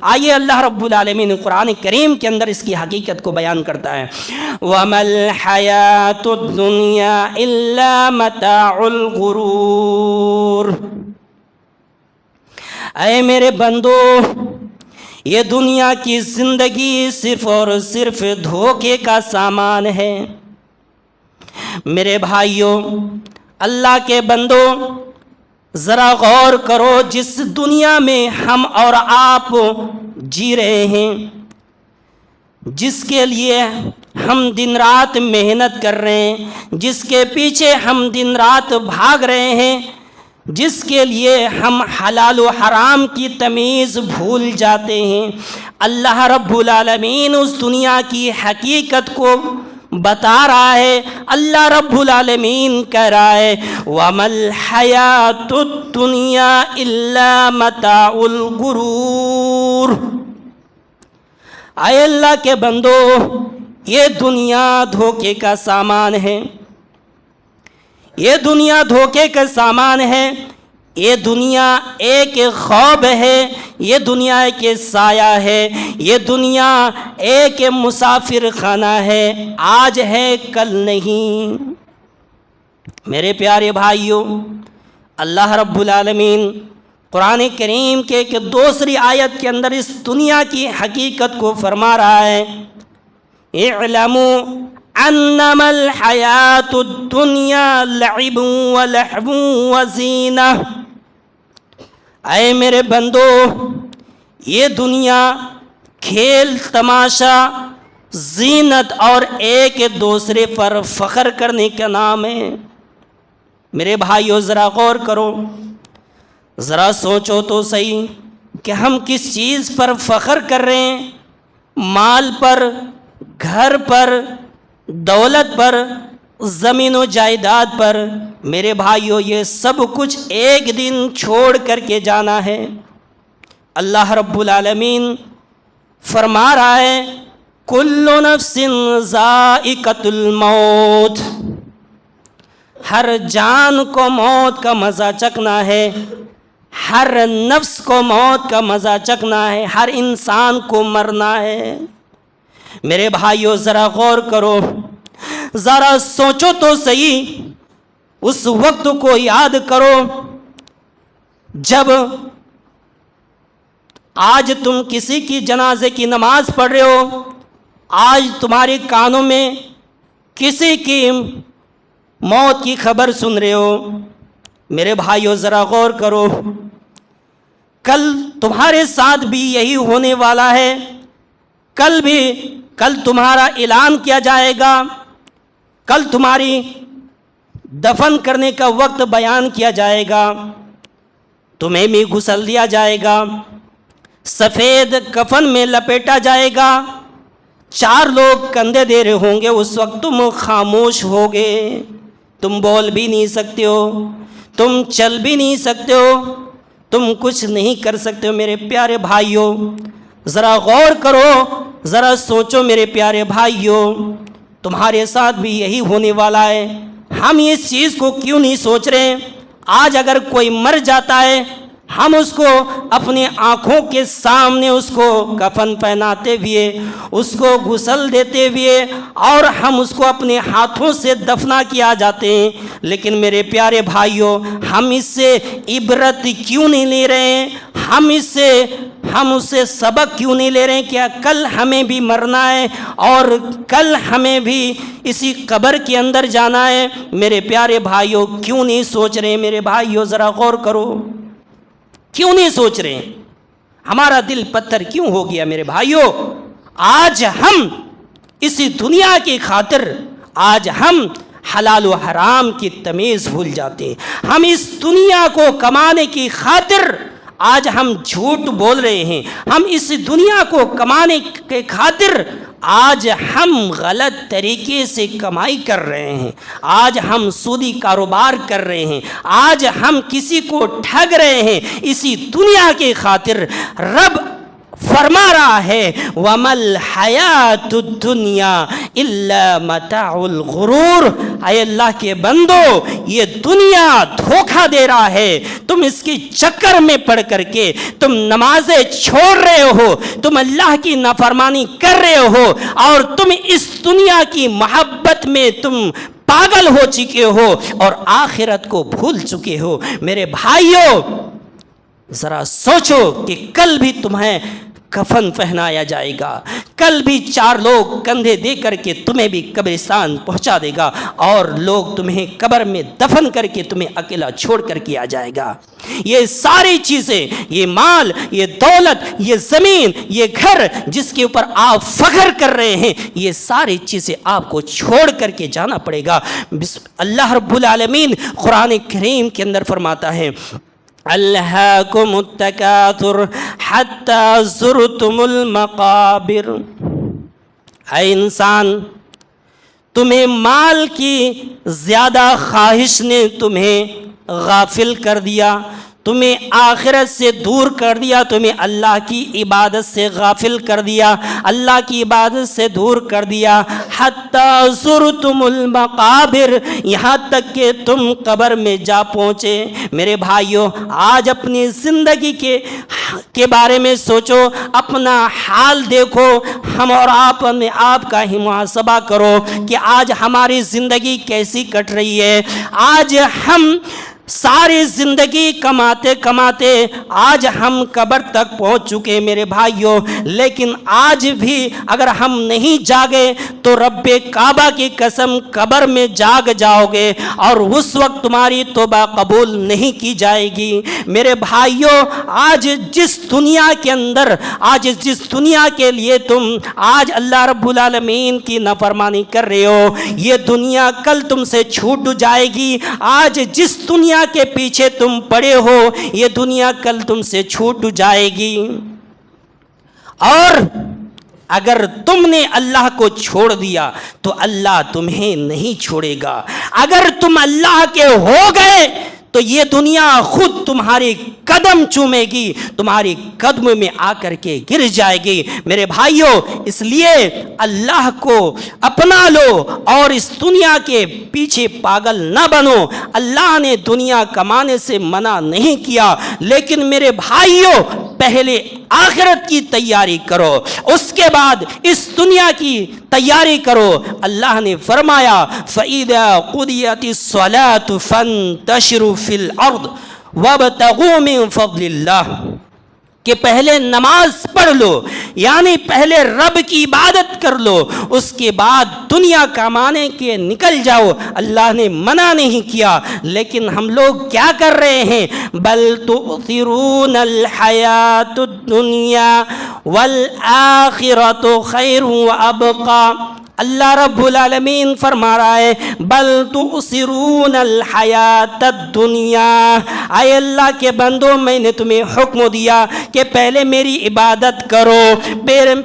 آئیے اللہ رب العالمین قرآن کریم کے اندر اس کی حقیقت کو بیان کرتا ہے، وَمَا الْحَيَاةُ الدُّنْيَا إِلَّا مَتَاعُ الْغُرُورِ۔ اے میرے بندو، یہ دنیا کی زندگی صرف اور صرف دھوکے کا سامان ہے۔ میرے بھائیوں، اللہ کے بندو، ذرا غور کرو، جس دنیا میں ہم اور آپ جی رہے ہیں، جس کے لیے ہم دن رات محنت کر رہے ہیں، جس کے پیچھے ہم دن رات بھاگ رہے ہیں، جس کے لیے ہم حلال و حرام کی تمیز بھول جاتے ہیں، اللہ رب العالمین اس دنیا کی حقیقت کو بتا رہا ہے۔ اللہ رب العالمین کہہ رہا ہے، وَمَا الْحَيَاةُ الدُّنْيَا إِلَّا مَتَاعُ الْغُرُورِ۔ اے اللہ کے بندو، یہ دنیا دھوکے کا سامان ہے، یہ دنیا دھوکے کا سامان ہے، یہ دنیا ایک خواب ہے، یہ دنیا ایک سایہ ہے، یہ دنیا ایک مسافر خانہ ہے، آج ہے کل نہیں۔ میرے پیارے بھائیوں، اللہ رب العالمین قرآن کریم کے ایک دوسری آیت کے اندر اس دنیا کی حقیقت کو فرما رہا ہے، اعلموا انما الحیات الدنیا لعب ولہو وزینہ۔ اے میرے بندو، یہ دنیا کھیل تماشا، زینت اور ایک دوسرے پر فخر کرنے کا نام ہے۔ میرے بھائیو، ذرا غور کرو، ذرا سوچو تو صحیح کہ ہم کس چیز پر فخر کر رہے ہیں؟ مال پر، گھر پر، دولت پر، زمین و جائیداد پر۔ میرے بھائیو، یہ سب کچھ ایک دن چھوڑ کر کے جانا ہے۔ اللہ رب العالمین فرما رہا ہے، کل نفس ذائقۃ الموت۔ ہر جان کو موت کا مزہ چکھنا ہے، ہر نفس کو موت کا مزہ چکھنا ہے، ہر انسان کو مرنا ہے۔ میرے بھائیو، ذرا غور کرو، ذرا سوچو تو صحیح، اس وقت کو یاد کرو جب آج تم کسی کی جنازے کی نماز پڑھ رہے ہو، آج تمہارے کانوں میں کسی کی موت کی خبر سن رہے ہو۔ میرے بھائیو، ذرا غور کرو، کل تمہارے ساتھ بھی یہی ہونے والا ہے، کل تمہارا اعلان کیا جائے گا، کل تمہاری دفن کرنے کا وقت بیان کیا جائے گا، تمہیں بھی غسل دیا جائے گا، سفید کفن میں لپیٹا جائے گا، 4 لوگ کندھے دے رہے ہوں گے، اس وقت تم خاموش ہوگے، تم بول بھی نہیں سکتے ہو، تم چل بھی نہیں سکتے ہو، تم کچھ نہیں کر سکتے ہو۔ میرے پیارے بھائیوں، ذرا غور کرو، ذرا سوچو میرے پیارے بھائیوں، تمہارے ساتھ بھی یہی ہونے والا ہے۔ ہم اس چیز کو کیوں نہیں سوچ رہے؟ آج اگر کوئی مر جاتا ہے، ہم اس کو اپنی آنکھوں کے سامنے اس کو کفن پہناتے ہوئے، اس کو غسل دیتے ہوئے، اور ہم اس کو اپنے ہاتھوں سے دفنا کیا جاتے ہیں، لیکن میرے پیارے بھائیوں، ہم اس سے عبرت کیوں نہیں لے رہے ہیں؟ ہم اس سے سبق کیوں نہیں لے رہے ہیں؟ کیا کل ہمیں بھی مرنا ہے اور کل ہمیں بھی اسی قبر کے اندر جانا ہے؟ میرے پیارے بھائیوں، کیوں نہیں سوچ رہے ہیں؟ میرے بھائیوں، ذرا غور کرو، کیوں نہیں سوچ رہے ہیں؟ ہمارا دل پتھر کیوں ہو گیا؟ میرے بھائیوں، آج ہم اسی دنیا کی خاطر، آج ہم حلال و حرام کی تمیز بھول جاتے ہیں۔ ہم اس دنیا کو کمانے کی خاطر آج ہم جھوٹ بول رہے ہیں، ہم اس دنیا کو کمانے کے خاطر آج ہم غلط طریقے سے کمائی کر رہے ہیں، آج ہم سودی کاروبار کر رہے ہیں، آج ہم کسی کو ٹھگ رہے ہیں اسی دنیا کی خاطر۔ رب فرما رہا ہے، وَمَا الْحَيَاةُ الدُّنْيَا إِلَّا مَتَاعُ الْغُرُورِ۔ اے اللہ کے بندو، یہ دنیا دھوکہ دے رہا ہے، تم اس کی چکر میں پڑ کر کے تم نمازیں چھوڑ رہے ہو، تم اللہ کی نافرمانی کر رہے ہو، اور تم اس دنیا کی محبت میں تم پاگل ہو چکے ہو اور آخرت کو بھول چکے ہو۔ میرے بھائیوں، ذرا سوچو کہ کل بھی تمہیں کفن پہنایا جائے گا، کل بھی 4 لوگ کندھے دے کر کے تمہیں بھی قبرستان پہنچا دے گا، اور لوگ تمہیں قبر میں دفن کر کے تمہیں اکیلا چھوڑ کر کے آ جائے گا۔ یہ ساری چیزیں، یہ مال، یہ دولت، یہ زمین، یہ گھر جس کے اوپر آپ فخر کر رہے ہیں، یہ ساری چیزیں آپ کو چھوڑ کر کے جانا پڑے گا۔ اللہ رب العالمین قرآن کریم کے اندر فرماتا ہے، الہاکم التکاثر حتی زرتم المقابر۔ اے انسان، تمہیں مال کی زیادہ خواہش نے تمہیں غافل کر دیا، تمہیں آخرت سے دور کر دیا، تمہیں اللہ کی عبادت سے غافل کر دیا، اللہ کی عبادت سے دور کر دیا۔ حتی زرتم المقابر، یہاں تک کہ تم قبر میں جا پہنچے۔ میرے بھائیوں، آج اپنی زندگی کے بارے میں سوچو، اپنا حال دیکھو، ہم اور آپ کا ہی محاسبہ کرو کہ آج ہماری زندگی کیسی کٹ رہی ہے۔ آج ہم ساری زندگی کماتے کماتے آج ہم قبر تک پہنچ چکے میرے بھائیوں، لیکن آج بھی اگر ہم نہیں جاگے تو رب کعبہ کی قسم قبر میں جاگ جاؤ گے، اور اس وقت تمہاری توبہ قبول نہیں کی جائے گی۔ میرے بھائیوں، آج جس دنیا کے اندر، آج جس دنیا کے لیے تم آج اللہ رب العالمین کی نافرمانی کر رہے ہو، یہ دنیا کل تم سے چھوٹ جائے گی۔ آج جس دنیا کے پیچھے تم پڑے ہو، یہ دنیا کل تم سے چھوٹ جائے گی، اور اگر تم نے اللہ کو چھوڑ دیا تو اللہ تمہیں نہیں چھوڑے گا۔ اگر تم اللہ کے ہو گئے تو یہ دنیا خود تمہاری قدم چومے گی، تمہاری قدم میں آ کر کے گر جائے گی۔ میرے بھائیوں، اس لیے اللہ کو اپنا لو اور اس دنیا کے پیچھے پاگل نہ بنو۔ اللہ نے دنیا کمانے سے منع نہیں کیا، لیکن میرے بھائیوں، پہلے آخرت کی تیاری کرو، اس کے بعد اس دنیا کی تیاری کرو۔ اللہ نے فرمایا، فَإِذَا قُضِيَتِ الصَّلَاةُ فَانتَشِرُوا فِي الْأَرْضِ وَابْتَغُوا مِن فَضْلِ اللَّهِ، کہ پہلے نماز پڑھ لو، یعنی پہلے رب کی عبادت کر لو، اس کے بعد دنیا کمانے کے نکل جاؤ۔ اللہ نے منع نہیں کیا، لیکن ہم لوگ کیا کر رہے ہیں؟ بل تؤثرون الحیات الدنیا والآخرۃ خیر وابقی۔ اللہ رب العالمین فرما رہا ہے، بل تؤثرون الحیات الدنیا۔ اے اللہ کے بندو، میں نے تمہیں حکم دیا کہ پہلے میری عبادت کرو،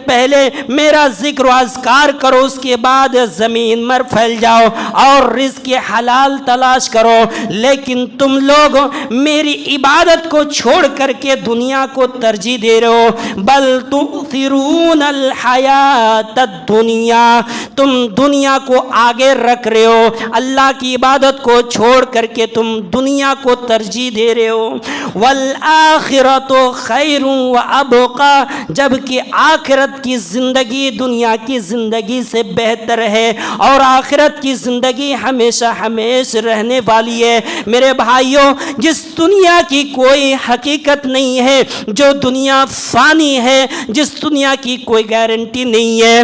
پہلے میرا ذکر و اذکار کرو، اس کے بعد زمین پر پھیل جاؤ اور رزق حلال تلاش کرو۔ لیکن تم لوگ میری عبادت کو چھوڑ کر کے دنیا کو ترجیح دے رہے ہو۔ بل تؤثرون الحیات الدنیا، تم دنیا کو آگے رکھ رہے ہو، اللہ کی عبادت کو چھوڑ کر کے تم دنیا کو ترجیح دے رہے ہو۔ والآخرۃ خیر وابقی، جبکہ آخرت کی زندگی دنیا کی زندگی سے بہتر ہے، اور آخرت کی زندگی ہمیشہ ہمیشہ رہنے والی ہے۔ میرے بھائیوں، جس دنیا کی کوئی حقیقت نہیں ہے، جو دنیا فانی ہے، جس دنیا کی کوئی گارنٹی نہیں ہے،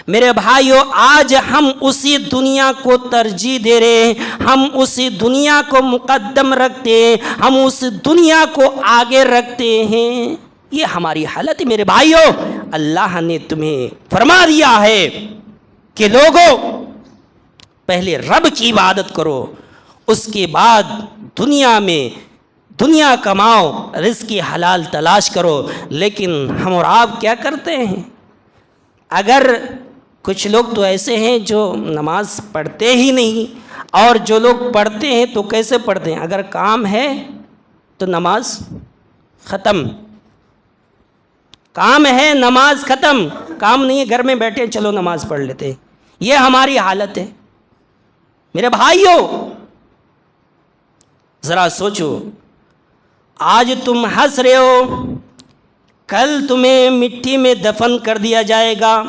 میرے بھائیوں، آج ہم اسی دنیا کو ترجیح دے رہے ہیں، ہم اسی دنیا کو مقدم رکھتے ہیں، ہم اس دنیا کو آگے رکھتے ہیں۔ یہ ہماری حالت ہے میرے بھائیوں۔ اللہ نے تمہیں فرما دیا ہے کہ لوگوں، پہلے رب کی عبادت کرو، اس کے بعد دنیا میں دنیا کماؤ، رزق حلال تلاش کرو۔ لیکن ہم اور آپ کیا کرتے ہیں؟ اگر کچھ لوگ تو ایسے ہیں جو نماز پڑھتے ہی نہیں، اور جو لوگ پڑھتے ہیں تو کیسے پڑھتے ہیں؟ اگر کام ہے تو نماز ختم، کام ہے نماز ختم، کام نہیں ہے گھر میں بیٹھے چلو نماز پڑھ لیتے ہیں۔ یہ ہماری حالت ہے میرے بھائیوں۔ ذرا سوچو، آج تم ہنس رہے ہو، کل تمہیں مٹی میں دفن کر دیا جائے گا۔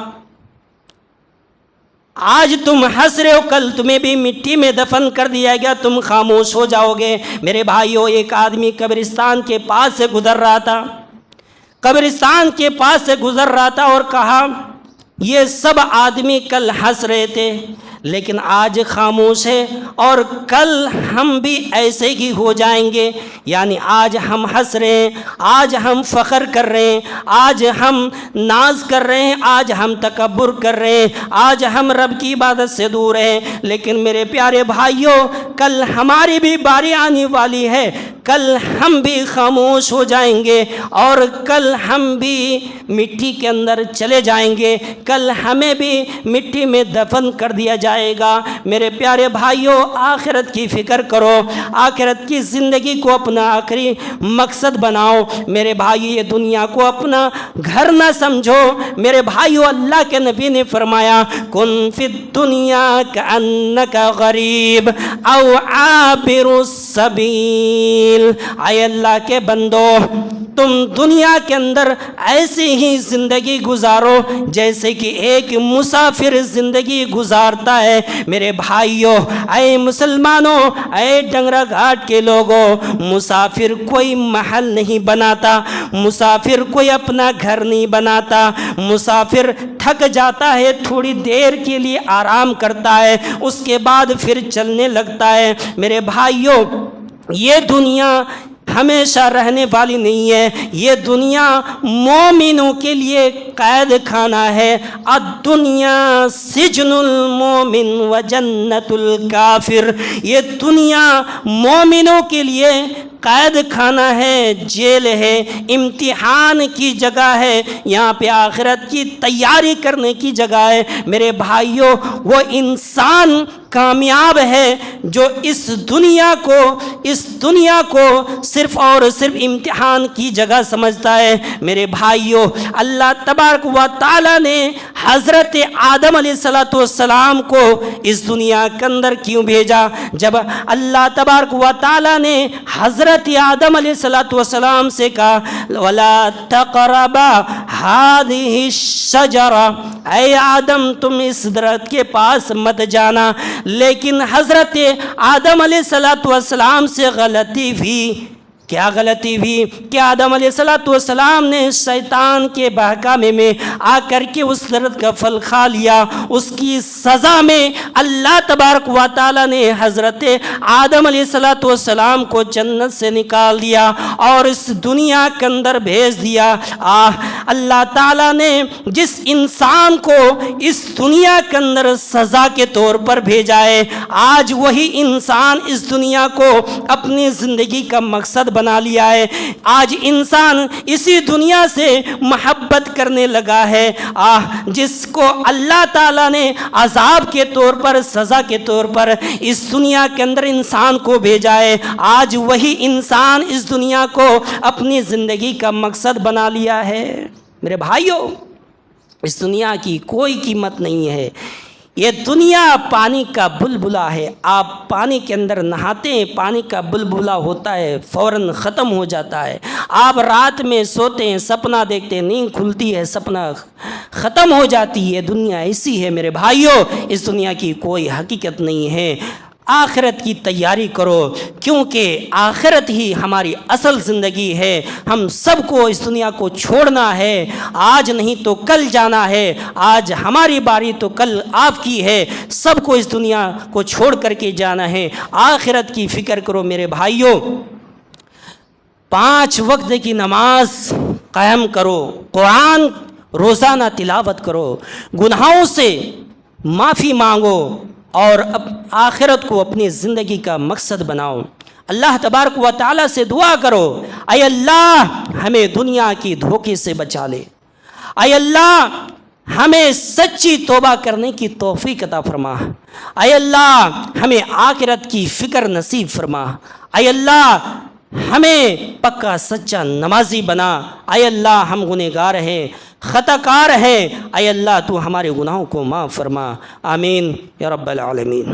آج تم ہنس رہے ہو، کل تمہیں بھی مٹی میں دفن کر دیا گیا، تم خاموش ہو جاؤ گے۔ میرے بھائیو، ایک آدمی قبرستان کے پاس سے گزر رہا تھا، قبرستان کے پاس سے گزر رہا تھا اور کہا، یہ سب آدمی کل ہنس رہے تھے لیکن آج خاموش ہے، اور کل ہم بھی ایسے ہی ہو جائیں گے۔ یعنی آج ہم ہنس رہے ہیں، آج ہم فخر کر رہے ہیں، آج ہم ناز کر رہے ہیں، آج ہم تکبر کر رہے ہیں، آج ہم رب کی عبادت سے دور ہیں، لیکن میرے پیارے بھائیوں، کل ہماری بھی باری آنے والی ہے، کل ہم بھی خاموش ہو جائیں گے، اور کل ہم بھی مٹی کے اندر چلے جائیں گے، کل ہمیں بھی مٹی میں دفن کر دیا جائے گا۔ میرے پیارے بھائیوں، آخرت کی فکر کرو، آخرت کی زندگی کو اپنا آخری مقصد بناؤ۔ میرے بھائی، یہ دنیا کو اپنا گھر نہ سمجھو۔ میرے بھائیوں، اللہ کے نبی نے فرمایا، کن فی الدنیا کأنک غریب او عابر السبیل۔ اے اللہ کے بندو، تم دنیا کے اندر ایسی ہی زندگی گزارو جیسے کہ ایک مسافر زندگی گزارتا ہے۔ میرے بھائیوں، اے مسلمانوں، اے ڈنگرا گھاٹ کے لوگوں، مسافر کوئی محل نہیں بناتا، مسافر کوئی اپنا گھر نہیں بناتا۔ مسافر تھک جاتا ہے، تھوڑی دیر کے لیے آرام کرتا ہے، اس کے بعد پھر چلنے لگتا ہے۔ میرے بھائیوں، یہ دنیا ہمیشہ رہنے والی نہیں ہے، یہ دنیا مومنوں کے لیے قید خانہ ہے۔ الدنیا سجن المومن و جنت الکافر۔ یہ دنیا مومنوں کے لیے قید خانہ ہے، جیل ہے، امتحان کی جگہ ہے، یہاں پہ آخرت کی تیاری کرنے کی جگہ ہے۔ میرے بھائیوں، وہ انسان کامیاب ہے جو اس دنیا کو صرف اور صرف امتحان کی جگہ سمجھتا ہے۔ میرے بھائیوں، اللہ تبارک و تعالیٰ نے حضرت آدم علیہ السلام کو اس دنیا کے اندر کیوں بھیجا؟ جب اللہ تبارک و تعالیٰ نے حضرت آدم علیہ السلام سے کہا، وَلَا تَقْرَبَا هَذِهِ الشَّجَرَةَ، اے آدم تم اس درخت کے پاس مت جانا، لیکن حضرت آدم علیہ السلام سے غلطی ہوئی۔ کیا غلطی ہوئی کہ آدم علیہ السلام نے شیطان کے بہکامے میں آ کر کے اس درخت کا پھل کھا لیا۔ اس کی سزا میں اللہ تبارک و تعالیٰ نے حضرت آدم علیہ السلام کو جنت سے نکال دیا اور اس دنیا کے اندر بھیج دیا۔ اللہ تعالیٰ نے جس انسان کو اس دنیا کے اندر سزا کے طور پر بھیجا ہے، آج وہی انسان اس دنیا کو اپنی زندگی کا مقصد بنا لیا ہے۔ آج انسان اسی دنیا سے محبت کرنے لگا ہے، جس کو اللہ تعالیٰ نے عذاب کے طور پر، سزا کے طور پر اس دنیا کے اندر انسان کو بھیجا ہے، آج وہی انسان اس دنیا کو اپنی زندگی کا مقصد بنا لیا ہے۔ میرے بھائیوں، اس دنیا کی کوئی قیمت نہیں ہے۔ یہ دنیا پانی کا بلبلا ہے، آپ پانی کے اندر نہاتے ہیں، پانی کا بلبلا ہوتا ہے، فوراً ختم ہو جاتا ہے۔ آپ رات میں سوتے ہیں، سپنا دیکھتے ہیں، نیند کھلتی ہے، سپنا ختم ہو جاتی ہے۔ دنیا ایسی ہے میرے بھائیوں، اس دنیا کی کوئی حقیقت نہیں ہے۔ آخرت کی تیاری کرو، کیونکہ آخرت ہی ہماری اصل زندگی ہے۔ ہم سب کو اس دنیا کو چھوڑنا ہے، آج نہیں تو کل جانا ہے، آج ہماری باری تو کل آپ کی ہے۔ سب کو اس دنیا کو چھوڑ کر کے جانا ہے۔ آخرت کی فکر کرو میرے بھائیوں۔ 5 وقت کی نماز قائم کرو، قرآن روزانہ تلاوت کرو، گناہوں سے معافی مانگو اور آخرت کو اپنی زندگی کا مقصد بناؤ۔ اللہ تبارک و تعالیٰ سے دعا کرو، اے اللہ ہمیں دنیا کی دھوکے سے بچا لے، اے اللہ ہمیں سچی توبہ کرنے کی توفیق عطا فرما، اے اللہ ہمیں آخرت کی فکر نصیب فرما، اے اللہ ہمیں پکا سچا نمازی بنا۔ اے اللہ ہم گنہگار ہیں، خطا کار ہیں، اے اللہ تو ہمارے گناہوں کو معاف فرما۔ آمین یا رب العالمین۔